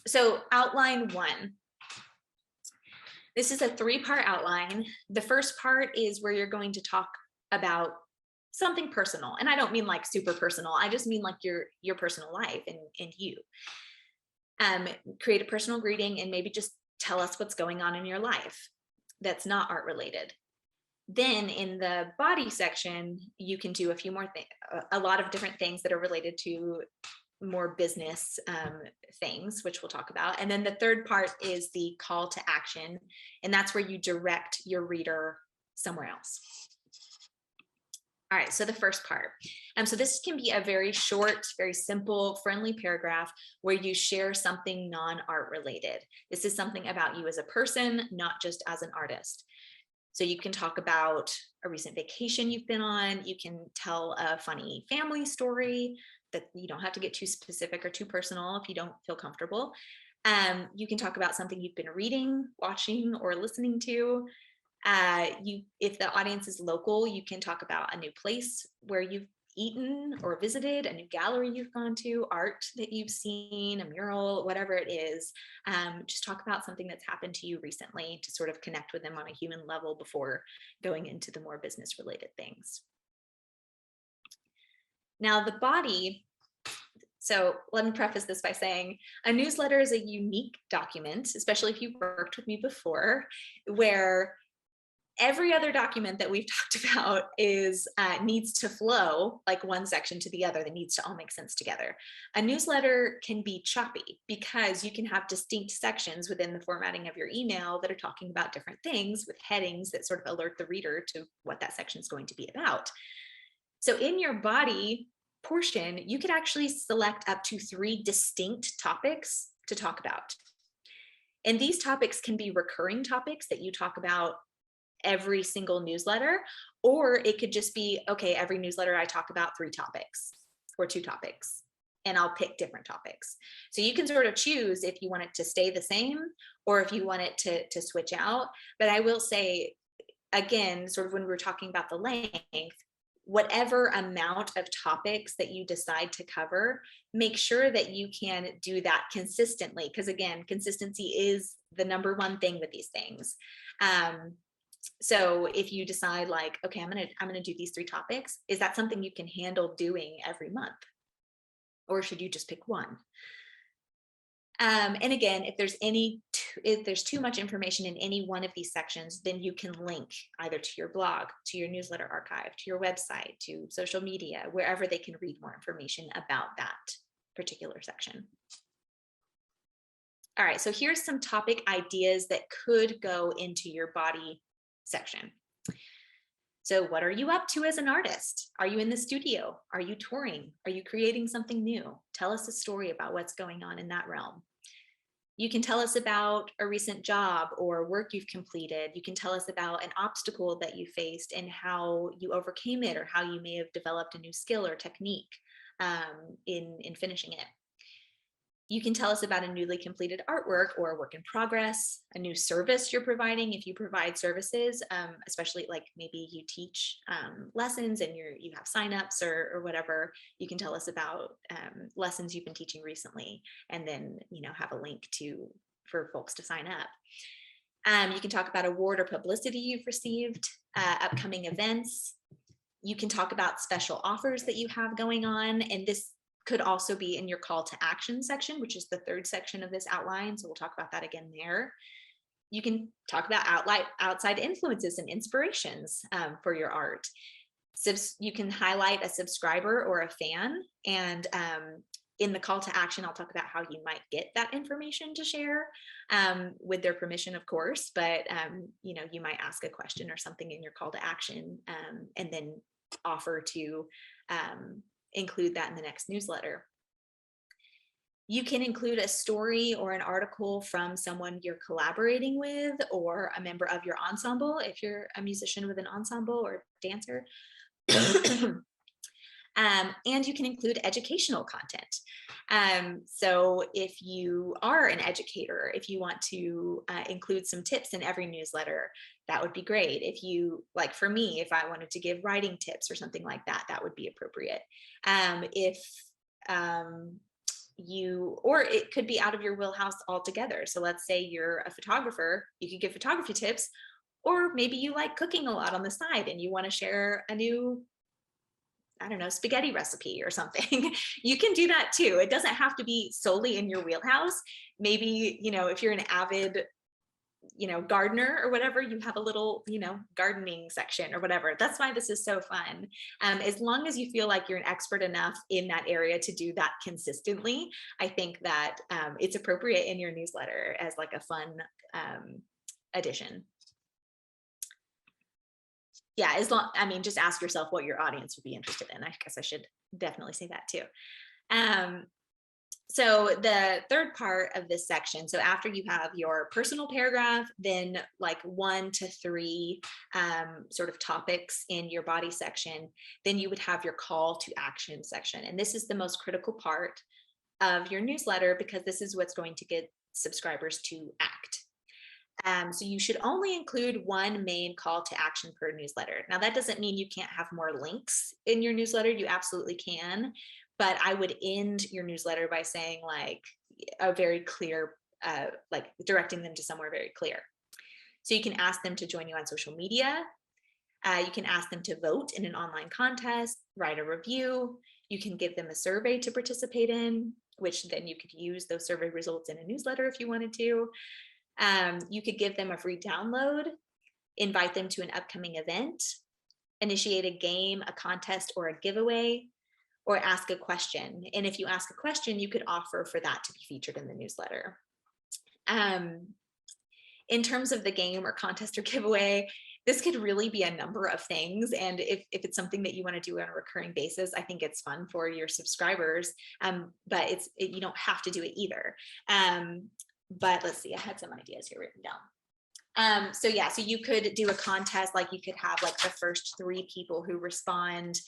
So outline 1. This is a 3-part outline. The first part is where you're going to talk about something personal. And I don't mean like super personal. I just mean like your personal life and you. Create a personal greeting and maybe just tell us what's going on in your life that's not art related. Then in the body section, you can do a few more things, a lot of different things that are related to more business things, which we'll talk about. And then the third part is the call to action. And that's where you direct your reader somewhere else. All right, so the first part. So this can be a very short, very simple, friendly paragraph where you share something non-art related. This is something about you as a person, not just as an artist. So you can talk about a recent vacation you've been on. You can tell a funny family story that you don't have to get too specific or too personal if you don't feel comfortable. You can talk about something you've been reading, watching, or listening to. If the audience is local, you can talk about a new place where you've eaten or visited, a new gallery you've gone to, art that you've seen, a mural, whatever it is. Just talk about something that's happened to you recently to sort of connect with them on a human level before going into the more business related things. Now the body, so let me preface this by saying a newsletter is a unique document, especially if you've worked with me before, where every other document that we've talked about needs to flow like one section to the other. That needs to all make sense together. A newsletter can be choppy because you can have distinct sections within the formatting of your email that are talking about different things with headings that sort of alert the reader to what that section is going to be about. So in your body portion, you could actually select up to 3 distinct topics to talk about. And these topics can be recurring topics that you talk about every single newsletter, or it could just be, okay, every newsletter I talk about 3 topics or 2 topics, and I'll pick different topics. So you can sort of choose if you want it to stay the same or if you want it to switch out. But I will say, again, sort of when we're talking about the length, whatever amount of topics that you decide to cover, make sure that you can do that consistently. Because again, consistency is the #1 thing with these things. So if you decide like, okay, I'm gonna do these 3 topics, is that something you can handle doing every month? Or should you just pick one? And again, if there's too much information in any one of these sections, then you can link either to your blog, to your newsletter archive, to your website, to social media, wherever they can read more information about that particular section. All right, so here's some topic ideas that could go into your body section. So what are you up to as an artist? Are you in the studio? Are you touring? Are you creating something new? Tell us a story about what's going on in that realm. You can tell us about a recent job or work you've completed. You can tell us about an obstacle that you faced and how you overcame it, or how you may have developed a new skill or technique in finishing it. You can tell us about a newly completed artwork or a work in progress, a new service you're providing if you provide services, especially like maybe you teach lessons and you have signups or whatever. You can tell us about lessons you've been teaching recently, and then have a link for folks to sign up. You can talk about award or publicity you've received, upcoming events. You can talk about special offers that you have going on, and this could also be in your call to action section, which is the 3rd section of this outline. So we'll talk about that again there. You can talk about outside influences and inspirations for your art. You can highlight a subscriber or a fan. And in the call to action, I'll talk about how you might get that information to share with their permission, of course. But you might ask a question or something in your call to action, and then offer to include that in the next newsletter. You can include a story or an article from someone you're collaborating with, or a member of your ensemble if you're a musician with an ensemble or dancer. And you can include educational content. So if you are an educator, if you want to include some tips in every newsletter, that would be great. If you, like for me, if I wanted to give writing tips or something like that, that would be appropriate. If or it could be out of your wheelhouse altogether. So let's say you're a photographer, you could give photography tips, or maybe you like cooking a lot on the side and you want to share a new, I don't know, spaghetti recipe or something. You can do that too. It doesn't have to be solely in your wheelhouse. Maybe, if you're an avid, gardener or whatever, you have a little, gardening section or whatever. That's why this is so fun. As long as you feel like you're an expert enough in that area to do that consistently, I think that it's appropriate in your newsletter as like a fun addition. Yeah, just ask yourself what your audience would be interested in. I guess I should definitely say that too. So the third part of this section, so after you have your personal paragraph, then like 1 to 3 sort of topics in your body section, then you would have your call to action section. And this is the most critical part of your newsletter because this is what's going to get subscribers to act. So you should only include 1 main call to action per newsletter. Now that doesn't mean you can't have more links in your newsletter. You absolutely can. But I would end your newsletter by saying like a very clear, like directing them to somewhere very clear. So you can ask them to join you on social media. You can ask them to vote in an online contest, write a review. You can give them a survey to participate in, which then you could use those survey results in a newsletter if you wanted to. You could give them a free download, invite them to an upcoming event, initiate a game, a contest, or a giveaway, or ask a question. And if you ask a question, you could offer for that to be featured in the newsletter. In terms of the game or contest or giveaway, this could really be a number of things. And if it's something that you want to do on a recurring basis, I think it's fun for your subscribers, but you don't have to do it either. But let's see, I had some ideas here written down. So you could do a contest, like you could have like the first 3 people who respond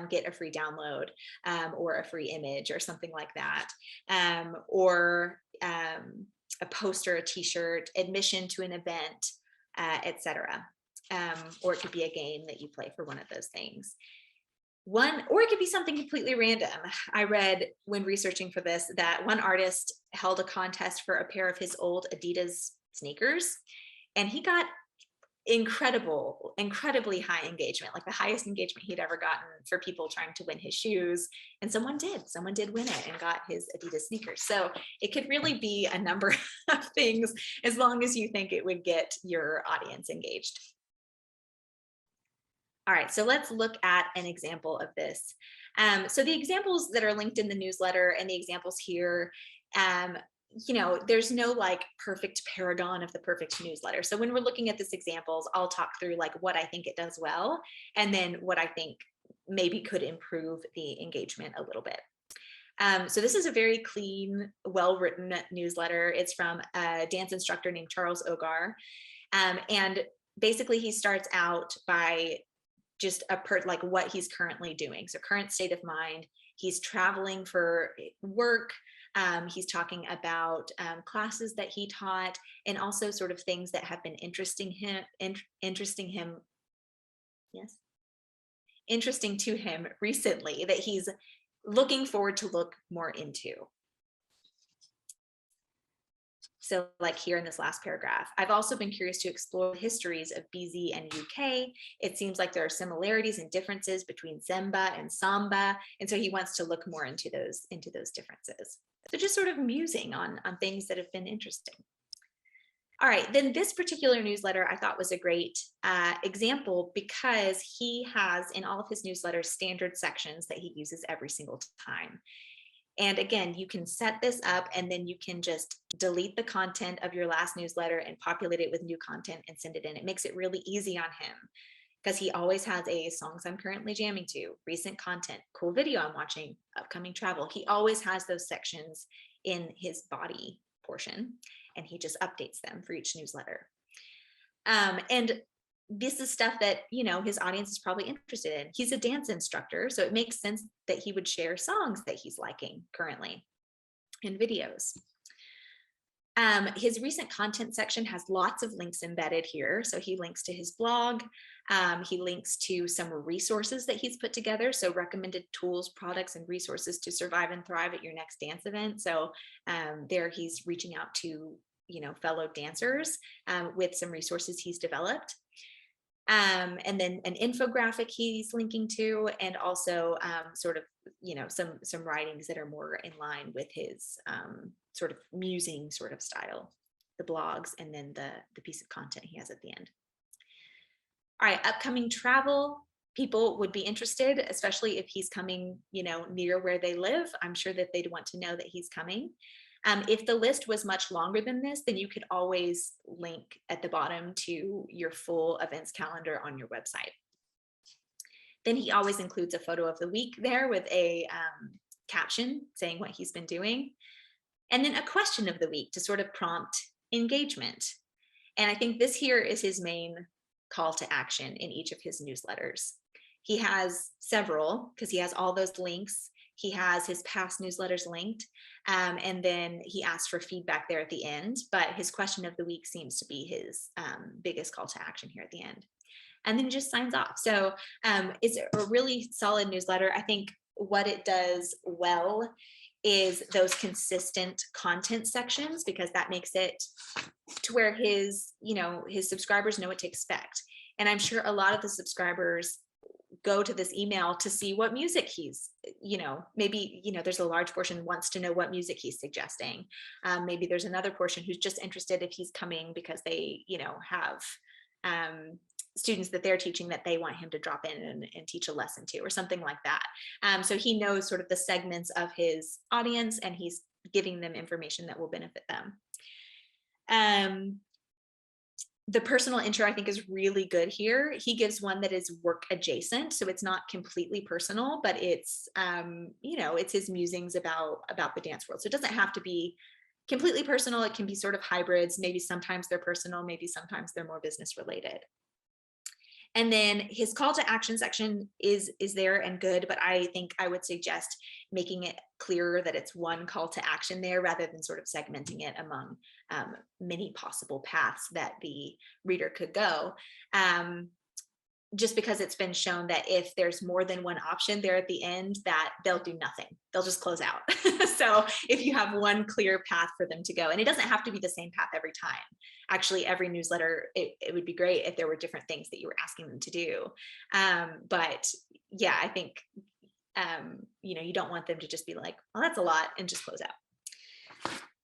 get a free download or a free image or something like that, or a poster, a t-shirt, admission to an event, etc. Or it could be a game that you play for one of those things. Or it could be something completely random. I read when researching for this that one artist held a contest for a pair of his old Adidas sneakers, and he got incredibly high engagement, like the highest engagement he'd ever gotten for people trying to win his shoes. And someone did win it and got his Adidas sneakers. So it could really be a number of things as long as you think it would get your audience engaged. All right, so let's look at an example of this. So the examples that are linked in the newsletter and the examples here, there's no like perfect paragon of the perfect newsletter. So when we're looking at these examples, I'll talk through like what I think it does well, and then what I think maybe could improve the engagement a little bit. So this is a very clean, well-written newsletter. It's from a dance instructor named Charles Ogar. And basically he starts out by just like what he's currently doing. So current state of mind, he's traveling for work. He's talking about classes that he taught, and also sort of things that have been interesting to him recently that he's looking forward to look more into. So like here in this last paragraph, I've also been curious to explore the histories of BZ and UK. It seems like there are similarities and differences between Zemba and Samba. And so he wants to look more into those differences. So just sort of musing on things that have been interesting. All right, then this particular newsletter I thought was a great example because he has in all of his newsletters standard sections that he uses every single time. And again, you can set this up and then you can just delete the content of your last newsletter and populate it with new content and send it in. It makes it really easy on him because he always has a songs I'm currently jamming to, recent content, cool video I'm watching, upcoming travel. He always has those sections in his body portion and he just updates them for each newsletter. And this is stuff that, his audience is probably interested in. He's a dance instructor, so it makes sense that he would share songs that he's liking currently in videos. His recent content section has lots of links embedded here. So he links to his blog. He links to some resources that he's put together. So recommended tools, products, and resources to survive and thrive at your next dance event. So there he's reaching out to, fellow dancers with some resources he's developed. And then an infographic he's linking to, and also sort of, some writings that are more in line with his sort of musing sort of style, the blogs, and then the piece of content he has at the end. All right, upcoming travel. People would be interested, especially if he's coming, near where they live. I'm sure that they'd want to know that he's coming. If the list was much longer than this, then you could always link at the bottom to your full events calendar on your website. Then he always includes a photo of the week there with a caption saying what he's been doing. And then a question of the week to sort of prompt engagement. And I think this here is his main call to action in each of his newsletters. He has several because he has all those links. He has his past newsletters linked, and then he asks for feedback there at the end, but his question of the week seems to be his biggest call to action here at the end. And then he just signs off. So it's a really solid newsletter. I think what it does well is those consistent content sections, because that makes it to where his subscribers know what to expect. And I'm sure a lot of the subscribers go to this email to see what music he's, maybe, there's a large portion wants to know what music he's suggesting. Maybe there's another portion who's just interested if he's coming because they, have students that they're teaching that they want him to drop in and teach a lesson to, or something like that. So he knows sort of the segments of his audience, and he's giving them information that will benefit them. The personal intro, I think, is really good here. He gives one that is work adjacent, so it's not completely personal, but it's it's his musings about the dance world. So it doesn't have to be completely personal. It can be sort of hybrids. Maybe sometimes they're personal, maybe sometimes they're more business related. And then his call to action section is there and good, but I think I would suggest making it clearer that it's one call to action there rather than sort of segmenting it among many possible paths that the reader could go. Just because it's been shown that if there's more than one option there at the end, that they'll do nothing. They'll just close out. So if you have one clear path for them to go, and it doesn't have to be the same path every time. Actually, every newsletter, it would be great if there were different things that you were asking them to do. But yeah, I think, you don't want them to just be like, well, that's a lot, and just close out.